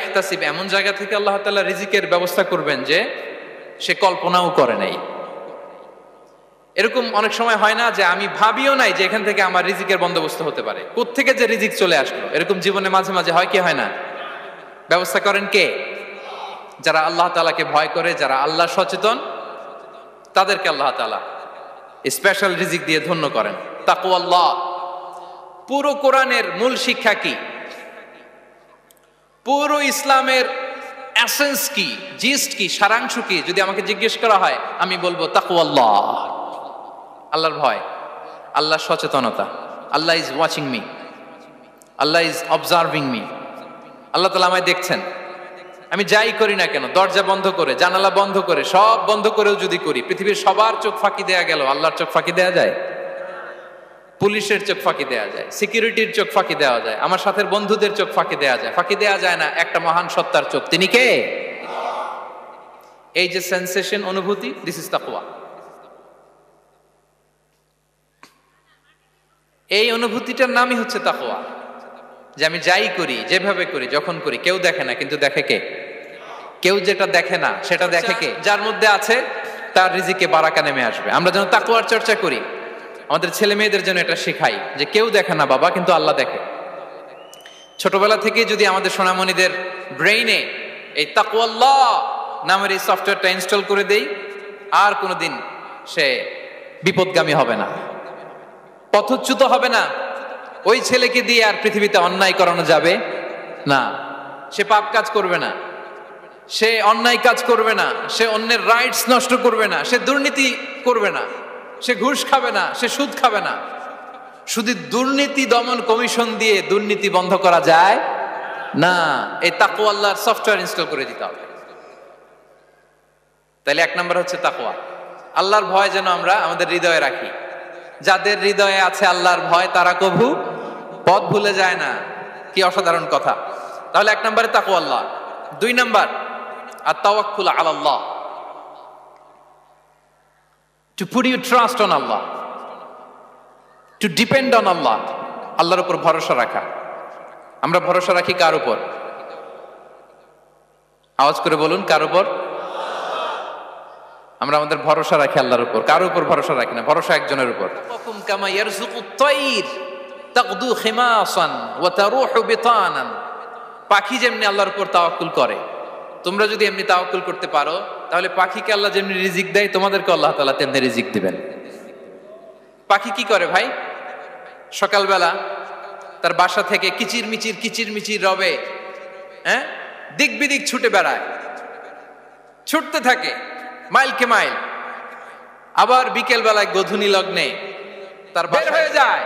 ইয়াহতাসিব, এমন জায়গা থেকে আল্লাহ তাআলা রিজিকের ব্যবস্থা করবেন যে সে কল্পনাও করে নাই। এরকম অনেক সময় হয় না যে আমি ভাবিও নাই যে এখান থেকে আমার রিজিকের বন্দোবস্ত হতে পারে, কোত্থেকে যে রিজিক চলে আসলো, এরকম জীবনে মাঝে মাঝে হয় কি হয় না? ব্যবস্থা করেন কে? যারা আল্লাহ তাআলাকে ভয় করে, যারা আল্লাহ সচেতন, তাদেরকে আল্লাহ তাআলা স্পেশাল রিজিক দিয়ে ধন্য করেন। তাকওয়াল্লাহ। পুরো কোরআনের মূল শিক্ষা কি? পুরো ইসলামের এসেন্স কি, জিস্ট কি, সারাংশ কি যদি আমাকে জিজ্ঞেস করা হয়, আমি বলবো তাকওয়াল্লাহ, আল্লাহর ভয়, আল্লাহর সচেতনতা। Allah is watching me, Allah is observing me. Allah তাআলা আমায় দেখছেন। আমি যাই করি না কেন, দরজা বন্ধ করে, জানালা বন্ধ করে, সব বন্ধ করেও যদি করি, পৃথিবীর সবার চোখ ফাঁকি দেয়া গেল, আল্লাহর চোখ ফাঁকি দেয়া যায়? পুলিশের চোখ ফাঁকি দেয়া যায়, সিকিউরিটির চোখ ফাঁকি দেওয়া যায়, আমার সাথের বন্ধুদের চোখ ফাঁকি দেয়া যায়, ফাঁকি দেয়া যায় না একটা মহান সত্তার চোখ। তিনি কে? এই যে সেন্সেশন, অনুভূতি, দিস ইজ তাকওয়া। এই অনুভূতিটার নামই হচ্ছে তাকওয়া, যে আমি যাই করি, যেভাবে করি, যখন করি, কেউ দেখে না, কিন্তু দেখে কে? কেউ যেটা দেখে না সেটা দেখে কে? যার মধ্যে আছে তার রিজিকে বারাকা নেমে আসবে। আমরা যেন তাকওয়ার চর্চা করি, আমাদের ছেলে মেয়েদের জন্য এটা শেখাই যে কেউ দেখে না বাবা, কিন্তু আল্লাহ দেখে। ছোটবেলা থেকে যদি আমাদের সোনামণিদের ব্রেইনে এই তাকওয়াল্লাহ নামের এই সফটওয়্যারটা ইনস্টল করে দেই, আর কোনোদিন সে বিপদগামী হবে না, পথচ্যুত হবে না। ওই ছেলেকে দিয়ে আর পৃথিবীতে অন্যায় করানো যাবে না, সে পাপ কাজ করবে না, সে অন্যায় কাজ করবে না, সে অন্যের রাইটস নষ্ট করবে না, সে দুর্নীতি করবে না, সে ঘুষ খাবে না, সে সুদ খাবে না। শুধু দুর্নীতি দমন কমিশন দিয়ে দুর্নীতি বন্ধ করা যায় না, এই তাকওয়া আল্লাহর সফটওয়্যার ইনস্টল করে দিতে হবে। তাহলে এক নম্বর হচ্ছে তাকওয়া। আল্লাহর ভয় যেন আমরা আমাদের হৃদয়ে রাখি। যাদের হৃদয়ে আছে আল্লাহর ভয়, তারা কভু পথ ভুলে যায় না। কি অসাধারণ কথা! তাহলে এক নম্বরে তাকওয়া আল্লাহ। দুই নম্বর আত-তাওয়াক্কুল আলাল্লাহ, to put your trust on Allah, to depend on Allah, আল্লাহর উপর ভরসা রাখা। আমরা ভরসা রাখি কার উপর? আওয়াজ করে বলুন, কার উপর? আমরা আমাদের ভরসা রাখি আল্লাহর উপর, কার উপর ভরসা রাখি না, ভরসা একজনের উপর। কামা ইয়ারযুকুত তায়র তাগদু খিমাসান ওয়া তারুহু বিতানান। পাখি যেমনি আল্লাহর উপর তাওয়াক্কুল করে, তোমরা যদি এমনি তাওয়াক্কুল করতে পারো, তাহলে পাখিকে আল্লাহ যেমনি রিজিক দেয়, তোমাদেরকে আল্লাহ তাআলা তেমনি রিজিক দিবেন। পাখি কি করে ভাই? সকালবেলা তার বাসা থেকে কিচির মিচির রবে, দিক বিদিক ছুটে বেড়ায়, ছুটতে থাকে মাইলকে মাইল। আবার বিকেল বেলায় গোধূলি লগ্নে তার বের হয়ে যায়,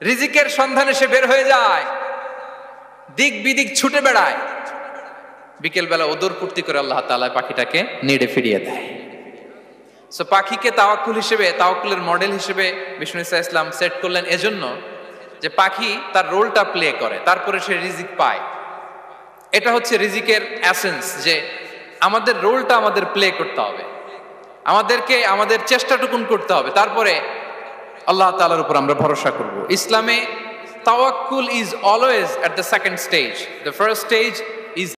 রিজিকের সন্ধানে সে বের হয়ে যায়, দিক বিদিক ছুটে বেড়ায়। বিকেল বেলা ওদর পূর্তি করে আল্লাহ তাআলা পাখিটাকে নিড়ে ফিরিয়ে দেয়। সো পাখিকে তাওয়াক্কুল হিসেবে, তাওয়াক্কুলের মডেল হিসেবে বিষ্ণু ঈসা ইসলাম সেট করলেন এজন্য যে পাখি তার রোলটা প্লে করে, তারপরে সে রিজিক পায়। এটা হচ্ছে রিজিকের এসেন্স, যে আমাদের রোলটা আমাদের প্লে করতে হবে, আমাদেরকে আমাদের চেষ্টাটুকুন করতে হবে, তারপরে আল্লাহ তাআলার উপর আমরা ভরসা করব। ইসলামে তাওয়াক্কুল is always at the second stage. The first stage